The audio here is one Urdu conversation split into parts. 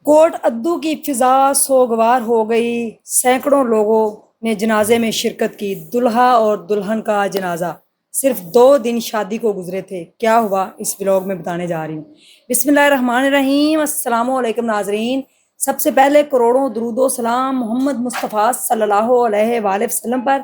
کوٹ ادو کی فضا سوگوار ہو گئی، سینکڑوں لوگوں نے جنازے میں شرکت کی۔ دلہا اور دلہن کا جنازہ صرف 2 دن شادی کو گزرے تھے۔ کیا ہوا اس ولاگ میں بتانے جا رہی ہوں۔ بسم اللہ الرحمن الرحیم۔ السلام علیکم ناظرین، سب سے پہلے کروڑوں درود و سلام محمد مصطفیٰ صلی اللہ علیہ وآلہ وسلم پر۔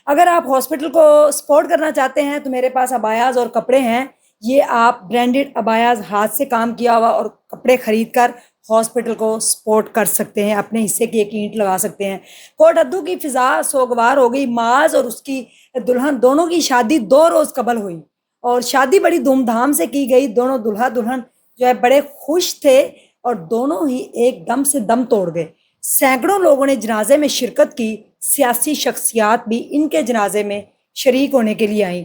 اگر آپ ہاسپٹل کو سپورٹ کرنا چاہتے ہیں تو میرے پاس ابایاز اور کپڑے ہیں۔ یہ آپ برانڈڈ ابایاز ہاتھ سے کام کیا ہوا اور کپڑے خرید کر ہاسپٹل کو سپورٹ کر سکتے ہیں، اپنے حصے کی ایک اینٹ لگا سکتے ہیں۔ کوٹ ادو کی فضا سوگوار ہو گئی۔ معاذ اور اس کی دلہن دونوں کی شادی 2 روز قبل ہوئی اور شادی بڑی دھوم دھام سے کی گئی۔ دونوں دلہا دلہن جو ہے بڑے خوش تھے اور دونوں ہی ایک دم سے دم توڑ گئے۔ سینکڑوں لوگوں نے جنازے میں شرکت کی۔ سیاسی شخصیات بھی ان کے جنازے میں شریک ہونے کے لیے آئیں۔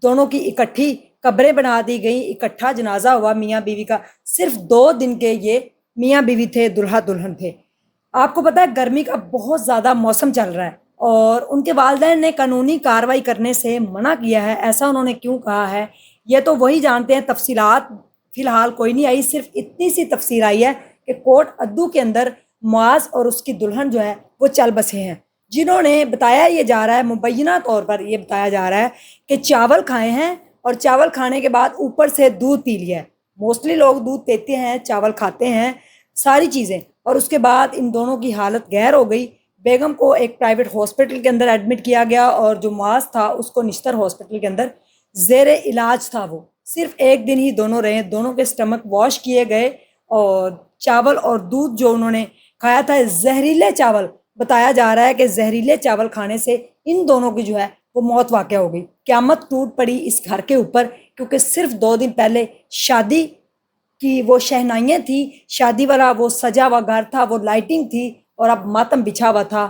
دونوں کی اکٹھی قبریں بنا دی گئیں، اکٹھا جنازہ ہوا میاں بیوی کا۔ صرف 2 دن کے یہ میاں بیوی تھے، دلہا دلہن تھے۔ آپ کو پتہ ہے گرمی کا بہت زیادہ موسم چل رہا ہے اور ان کے والدین نے قانونی کارروائی کرنے سے منع کیا ہے۔ ایسا انہوں نے کیوں کہا ہے یہ تو وہی جانتے ہیں۔ تفصیلات فی الحال کوئی نہیں آئی، صرف اتنی سی تفصیل آئی ہے کہ کوٹ ادو کے اندر معاذ اور اس کی دلہن جو ہے وہ چل بسے ہیں، جنہوں نے بتایا یہ جا رہا ہے، مبینہ طور پر یہ بتایا جا رہا ہے کہ چاول کھائے ہیں اور چاول کھانے کے بعد اوپر سے دودھ پی لیا ہے۔ موسٹلی لوگ دودھ پیتے ہیں، چاول کھاتے ہیں، ساری چیزیں، اور اس کے بعد ان دونوں کی حالت گہر ہو گئی۔ بیگم کو ایک پرائیویٹ ہاسپٹل کے اندر ایڈمٹ کیا گیا اور جو معاذ تھا اس کو نشتر ہاسپٹل کے اندر زیر علاج تھا۔ وہ صرف 1 دن ہی دونوں رہے، دونوں کے سٹمک واش کیے گئے اور چاول اور دودھ جو انہوں نے کھایا تھا زہریلے چاول، بتایا جا رہا ہے کہ زہریلے چاول کھانے سے ان دونوں کی جو ہے وہ موت واقع ہو گئی۔ قیامت ٹوٹ پڑی اس گھر کے اوپر، کیونکہ صرف 2 دن پہلے شادی کی وہ شہنائیاں تھی، شادی والا وہ سجا ہوا گھر تھا، وہ لائٹنگ تھی، اور اب ماتم بچھا ہوا تھا۔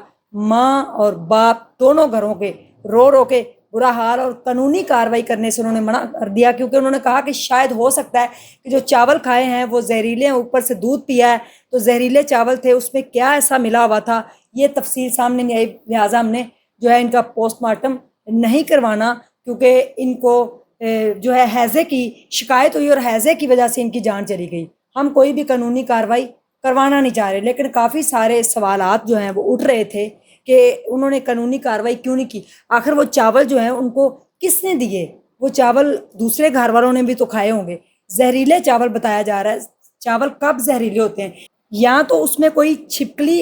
ماں اور باپ دونوں گھروں کے رو رو کے برا حال، اور قانونی کارروائی کرنے سے انہوں نے منع کر دیا، کیونکہ انہوں نے کہا کہ شاید ہو سکتا ہے کہ جو چاول کھائے ہیں وہ زہریلے ہیں، اوپر سے دودھ پیا ہے تو زہریلے چاول تھے، اس میں کیا ایسا ملا ہوا تھا یہ تفصیل سامنے نہیں آئی۔ لہٰذا ہم نے جو ہے ان کا پوسٹ مارٹم نہیں کروانا، کیونکہ ان کو جو ہے ہیضے کی شکایت ہوئی اور ہیضے کی وجہ سے ان کی جان چلی گئی۔ ہم کوئی بھی قانونی کارروائی کروانا نہیں چاہ رہے، لیکن کافی سارے سوالات جو ہیں وہ اٹھ رہے تھے کہ انہوں نے قانونی کارروائی کیوں نہیں کی۔ آخر وہ چاول جو ہیں ان کو کس نے دیے؟ وہ چاول دوسرے گھر والوں نے بھی تو کھائے ہوں گے۔ زہریلے چاول بتایا جا رہا ہے۔ چاول کب زہریلے ہوتے ہیں؟ یا تو اس میں کوئی چھپکلی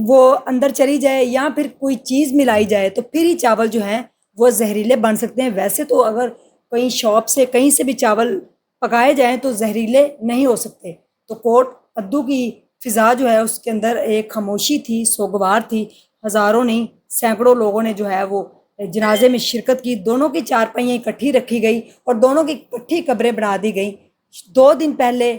وہ اندر چلی جائے یا پھر کوئی چیز ملائی جائے تو پھر ہی چاول جو ہیں وہ زہریلے بن سکتے ہیں۔ ویسے تو اگر کہیں شاپ سے کہیں سے بھی چاول پکائے جائیں تو زہریلے نہیں ہو سکتے۔ تو کوٹ ادو کی فضا جو ہے اس کے اندر ایک خاموشی تھی، سوگوار تھی۔ ہزاروں نہیں سینکڑوں لوگوں نے جو ہے وہ جنازے میں شرکت کی۔ دونوں کی چارپائیاں اکٹھی رکھی گئی اور دونوں کی اکٹھی قبریں بنا دی گئیں۔ 2 دن پہلے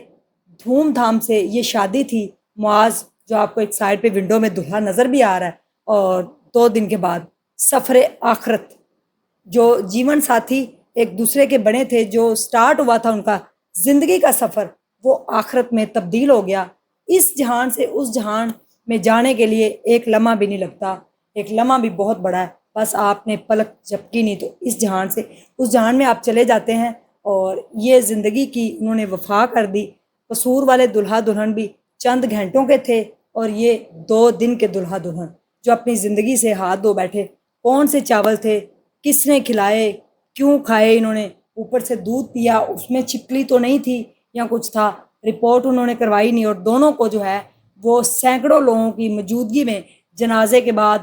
دھوم دھام سے یہ شادی تھی۔ معاذ جو آپ کو ایک سائڈ پہ ونڈو میں دلہا نظر بھی آ رہا ہے، اور 2 دن کے بعد سفر آخرت، جو جیون ساتھی ایک دوسرے کے بنے تھے، جو سٹارٹ ہوا تھا ان کا زندگی کا سفر، وہ آخرت میں تبدیل ہو گیا۔ اس جہان سے اس جہان میں جانے کے لیے ایک لمحہ بھی نہیں لگتا، ایک لمحہ بھی بہت بڑا ہے، بس آپ نے پلک جھپکی نہیں تو اس جہان سے اس جہان میں آپ چلے جاتے ہیں۔ اور یہ زندگی کی انہوں نے وفا کر دی۔ قصور والے دلہا دلہن بھی چند گھنٹوں کے تھے اور یہ 2 دن کے دلہا دلہن جو اپنی زندگی سے ہاتھ دھو بیٹھے۔ کون سے چاول تھے، کس نے کھلائے، کیوں کھائے انہوں نے، اوپر سے دودھ پیا، اس میں چھپکلی تو نہیں تھی یا کچھ تھا، رپورٹ انہوں نے کروائی نہیں، اور دونوں کو جو ہے وہ سینکڑوں لوگوں کی موجودگی میں جنازے کے بعد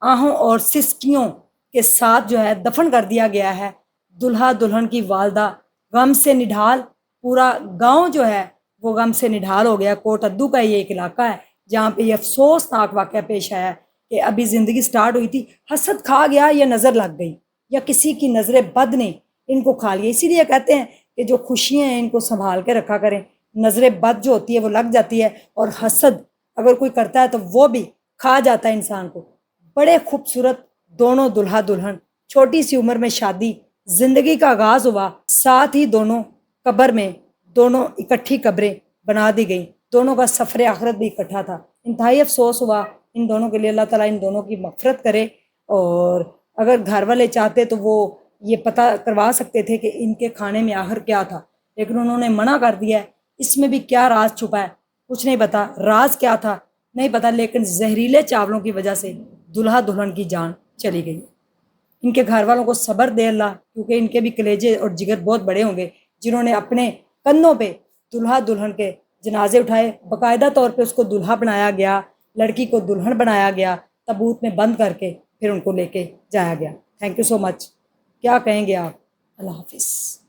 آہوں اور سسکیوں کے ساتھ جو ہے دفن کر دیا گیا ہے۔ دلہا دلہن کی والدہ غم سے نڈھال، پورا گاؤں جو ہے وہ غم سے نڈھال ہو گیا۔ کوٹ ادو کا یہ ایک علاقہ ہے جہاں پہ یہ افسوسناک واقعہ پیش آیا کہ ابھی زندگی سٹارٹ ہوئی تھی، حسد کھا گیا یا نظر لگ گئی یا کسی کی نظر بد نے ان کو کھا لیا۔ اسی لیے کہتے ہیں کہ جو خوشیاں ہیں ان کو سنبھال کے رکھا کریں، نظر بد جو ہوتی ہے وہ لگ جاتی ہے، اور حسد اگر کوئی کرتا ہے تو وہ بھی کھا جاتا ہے انسان کو۔ بڑے خوبصورت دونوں دلہا دلہن، چھوٹی سی عمر میں شادی، زندگی کا آغاز ہوا، ساتھ ہی دونوں قبر میں دونوں اکٹھی قبریں بنا دی گئیں۔ دونوں کا سفر آخرت بھی اکٹھا تھا۔ انتہائی افسوس ہوا ان دونوں کے لیے۔ اللہ تعالیٰ ان دونوں کی مغفرت کرے، اور اگر گھر والے چاہتے تو وہ یہ پتہ کروا سکتے تھے کہ ان کے کھانے میں آخر کیا تھا، لیکن انہوں نے منع کر دیا ہے۔ اس میں بھی کیا راز چھپا ہے کچھ نہیں پتا راز کیا تھا نہیں پتا، لیکن زہریلے چاولوں کی وجہ سے دلہا دلہن کی جان چلی گئی۔ ان کے گھر والوں کو صبر دے اللہ، کیونکہ ان کے بھی کلیجے اور جگر بہت بڑے ہوں گے، جنہوں نے اپنے کندھوں پہ دلہا دلہن کے جنازے اٹھائے، باقاعدہ طور پہ اس کو دلہا بنایا گیا، لڑکی کو دلہن بنایا گیا، تابوت میں بند کر کے پھر ان کو لے کے جایا گیا۔ تھینک یو سو مچ۔ کیا کہیں گے آپ؟ اللہ حافظ۔